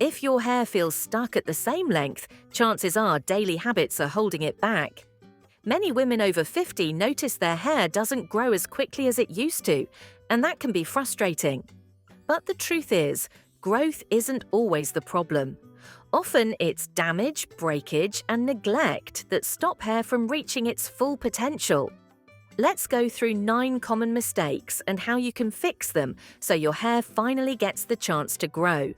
If your hair feels stuck at the same length, chances are daily habits are holding it back. Many women over 50 notice their hair doesn't grow as quickly as it used to, and that can be frustrating. But the truth is, growth isn't always the problem. Often it's damage, breakage, and neglect that stop hair from reaching its full potential. Let's go through 9 common mistakes and how you can fix them so your hair finally gets the chance to grow.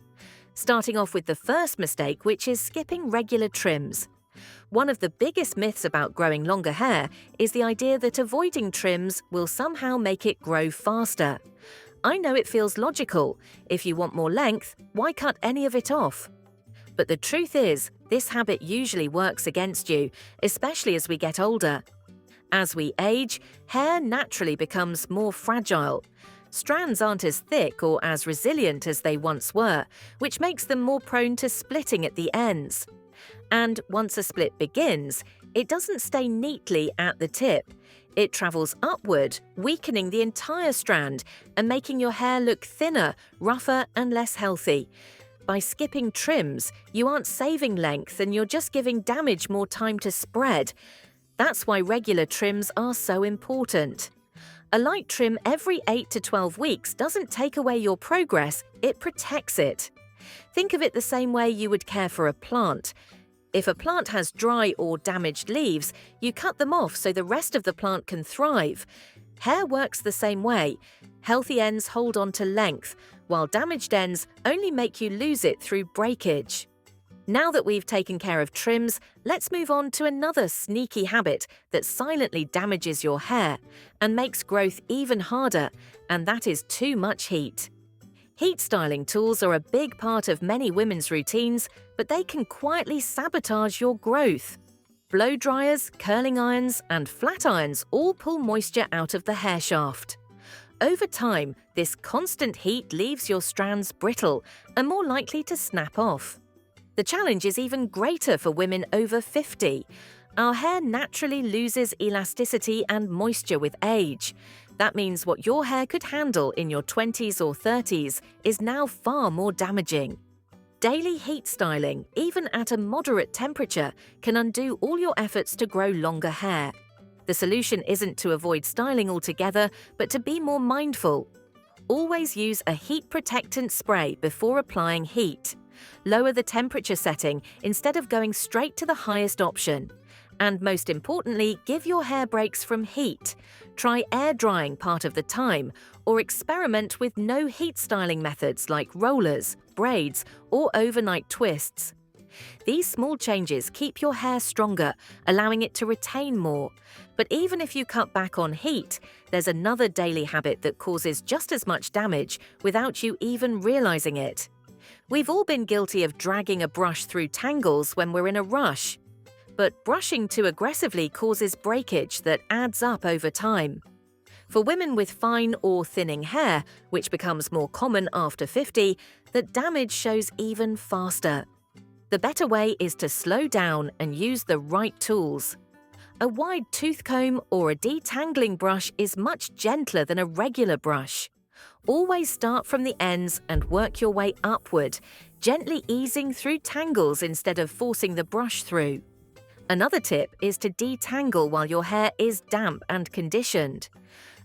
Starting off with the first mistake, which is skipping regular trims. One of the biggest myths about growing longer hair is the idea that avoiding trims will somehow make it grow faster. I know it feels logical. If you want more length, why cut any of it off? But the truth is, this habit usually works against you, especially as we get older. As we age, hair naturally becomes more fragile. Strands aren't as thick or as resilient as they once were, which makes them more prone to splitting at the ends. And once a split begins, it doesn't stay neatly at the tip. It travels upward, weakening the entire strand and making your hair look thinner, rougher, and less healthy. By skipping trims, you aren't saving length and you're just giving damage more time to spread. That's why regular trims are so important. A light trim every 8 to 12 weeks doesn't take away your progress, it protects it. Think of it the same way you would care for a plant. If a plant has dry or damaged leaves, you cut them off so the rest of the plant can thrive. Hair works the same way. Healthy ends hold on to length, while damaged ends only make you lose it through breakage. Now that we've taken care of trims, let's move on to another sneaky habit that silently damages your hair and makes growth even harder, and that is too much heat. Heat styling tools are a big part of many women's routines, but they can quietly sabotage your growth. Blow dryers, curling irons, and flat irons all pull moisture out of the hair shaft. Over time, this constant heat leaves your strands brittle and more likely to snap off. The challenge is even greater for women over 50. Our hair naturally loses elasticity and moisture with age. That means what your hair could handle in your 20s or 30s is now far more damaging. Daily heat styling, even at a moderate temperature, can undo all your efforts to grow longer hair. The solution isn't to avoid styling altogether, but to be more mindful. Always use a heat protectant spray before applying heat. Lower the temperature setting instead of going straight to the highest option. And most importantly, give your hair breaks from heat. Try air drying part of the time, or experiment with no heat styling methods like rollers, braids, or overnight twists. These small changes keep your hair stronger, allowing it to retain more. But even if you cut back on heat, there's another daily habit that causes just as much damage without you even realizing it. We've all been guilty of dragging a brush through tangles when we're in a rush. But brushing too aggressively causes breakage that adds up over time. For women with fine or thinning hair, which becomes more common after 50, the damage shows even faster. The better way is to slow down and use the right tools. A wide tooth comb or a detangling brush is much gentler than a regular brush. Always start from the ends and work your way upward, gently easing through tangles instead of forcing the brush through. Another tip is to detangle while your hair is damp and conditioned.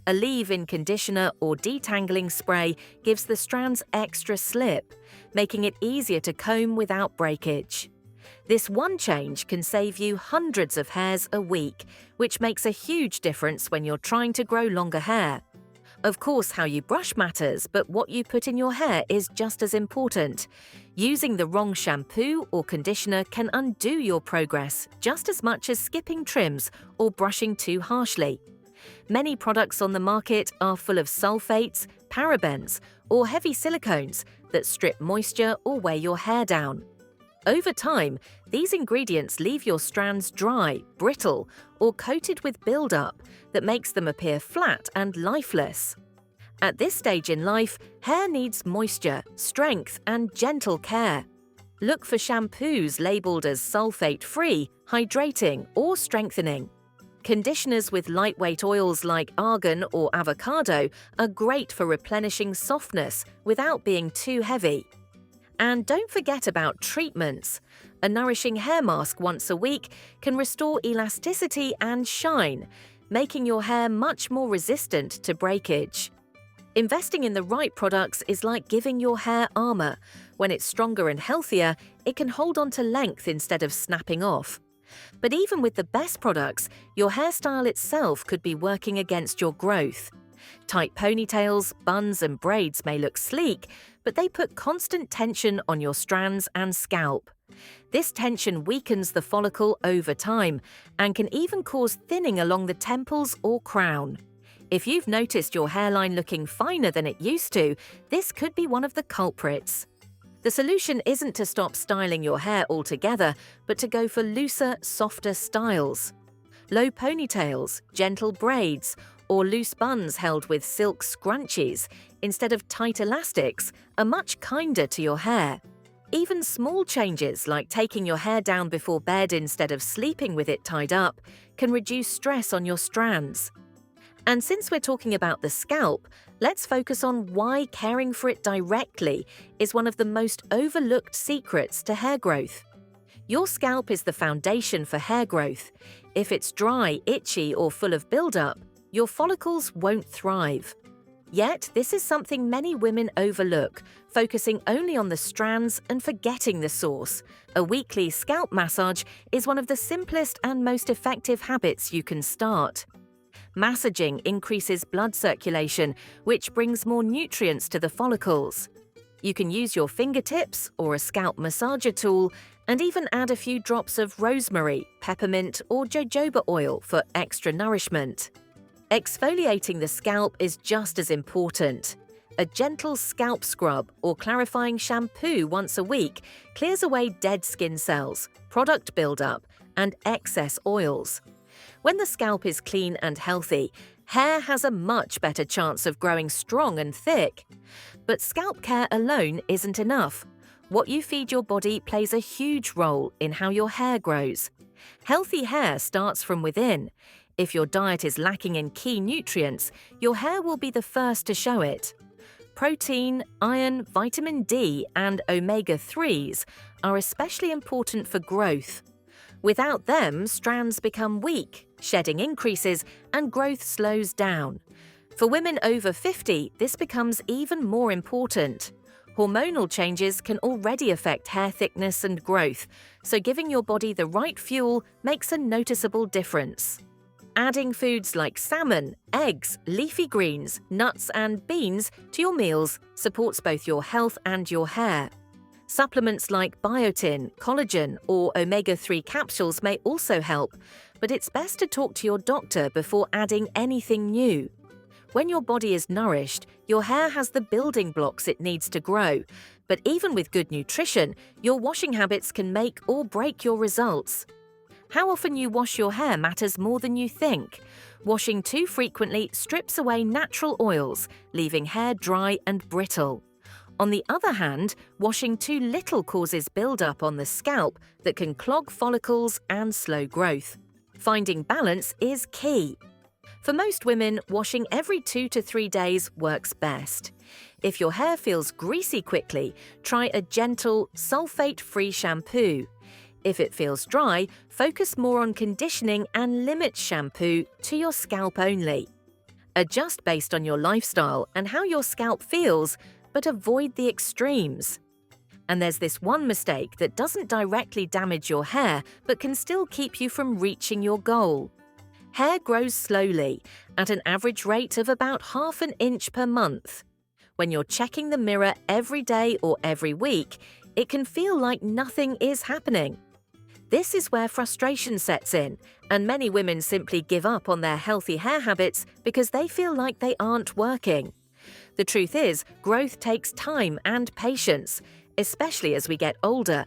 A leave-in conditioner or detangling spray gives the strands extra slip, making it easier to comb without breakage. This one change can save you hundreds of hairs a week, which makes a huge difference when you're trying to grow longer hair. Of course, how you brush matters, but what you put in your hair is just as important. Using the wrong shampoo or conditioner can undo your progress just as much as skipping trims or brushing too harshly. Many products on the market are full of sulfates, parabens, or heavy silicones that strip moisture or weigh your hair down. Over time, these ingredients leave your strands dry, brittle, or coated with buildup that makes them appear flat and lifeless. At this stage in life, hair needs moisture, strength, and gentle care. Look for shampoos labeled as sulfate-free, hydrating, or strengthening. Conditioners with lightweight oils like argan or avocado are great for replenishing softness without being too heavy. And don't forget about treatments. A nourishing hair mask once a week can restore elasticity and shine, making your hair much more resistant to breakage. Investing in the right products is like giving your hair armor. When it's stronger and healthier, it can hold on to length instead of snapping off. But even with the best products, your hairstyle itself could be working against your growth. Tight ponytails, buns, and braids may look sleek, but they put constant tension on your strands and scalp. This tension weakens the follicle over time and can even cause thinning along the temples or crown. If you've noticed your hairline looking finer than it used to, this could be one of the culprits. The solution isn't to stop styling your hair altogether, but to go for looser, softer styles. Low ponytails, gentle braids, or loose buns held with silk scrunchies instead of tight elastics are much kinder to your hair. Even small changes like taking your hair down before bed instead of sleeping with it tied up can reduce stress on your strands. And since we're talking about the scalp, let's focus on why caring for it directly is one of the most overlooked secrets to hair growth. Your scalp is the foundation for hair growth. If it's dry, itchy, or full of buildup, your follicles won't thrive. Yet, this is something many women overlook, focusing only on the strands and forgetting the source. A weekly scalp massage is one of the simplest and most effective habits you can start. Massaging increases blood circulation, which brings more nutrients to the follicles. You can use your fingertips or a scalp massager tool and even add a few drops of rosemary, peppermint, or jojoba oil for extra nourishment. Exfoliating the scalp is just as important. A gentle scalp scrub or clarifying shampoo once a week clears away dead skin cells, product buildup, and excess oils. When the scalp is clean and healthy, hair has a much better chance of growing strong and thick. But scalp care alone isn't enough. What you feed your body plays a huge role in how your hair grows. Healthy hair starts from within. If your diet is lacking in key nutrients, your hair will be the first to show it. Protein, iron, vitamin D, and omega-3s are especially important for growth. Without them, strands become weak, shedding increases, and growth slows down. For women over 50, this becomes even more important. Hormonal changes can already affect hair thickness and growth, so giving your body the right fuel makes a noticeable difference. Adding foods like salmon, eggs, leafy greens, nuts, and beans to your meals supports both your health and your hair. Supplements like biotin, collagen, or omega-3 capsules may also help, but it's best to talk to your doctor before adding anything new. When your body is nourished, your hair has the building blocks it needs to grow, but even with good nutrition, your washing habits can make or break your results. How often you wash your hair matters more than you think. Washing too frequently strips away natural oils, leaving hair dry and brittle. On the other hand, washing too little causes buildup on the scalp that can clog follicles and slow growth. Finding balance is key. For most women, washing every 2 to 3 days works best. If your hair feels greasy quickly, try a gentle, sulfate-free shampoo. If it feels dry, focus more on conditioning and limit shampoo to your scalp only. Adjust based on your lifestyle and how your scalp feels, but avoid the extremes. And there's this one mistake that doesn't directly damage your hair, but can still keep you from reaching your goal. Hair grows slowly, at an average rate of about ½ an inch per month. When you're checking the mirror every day or every week, it can feel like nothing is happening. This is where frustration sets in, and many women simply give up on their healthy hair habits because they feel like they aren't working. The truth is, growth takes time and patience, especially as we get older.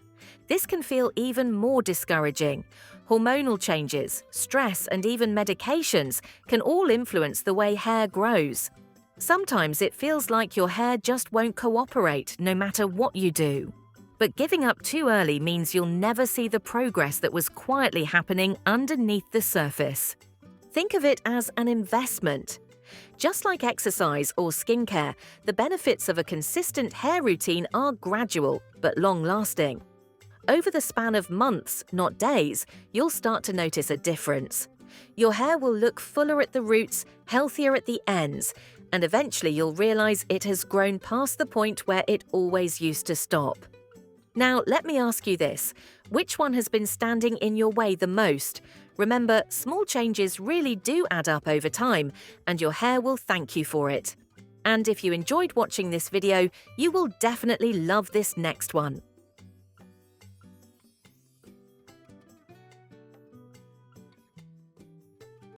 This can feel even more discouraging. Hormonal changes, stress, and even medications can all influence the way hair grows. Sometimes it feels like your hair just won't cooperate no matter what you do. But giving up too early means you'll never see the progress that was quietly happening underneath the surface. Think of it as an investment. Just like exercise or skincare, the benefits of a consistent hair routine are gradual but long-lasting. Over the span of months, not days, you'll start to notice a difference. Your hair will look fuller at the roots, healthier at the ends, and eventually you'll realize it has grown past the point where it always used to stop. Now, let me ask you this. Which one has been standing in your way the most? Remember, small changes really do add up over time, and your hair will thank you for it. And if you enjoyed watching this video, you will definitely love this next one.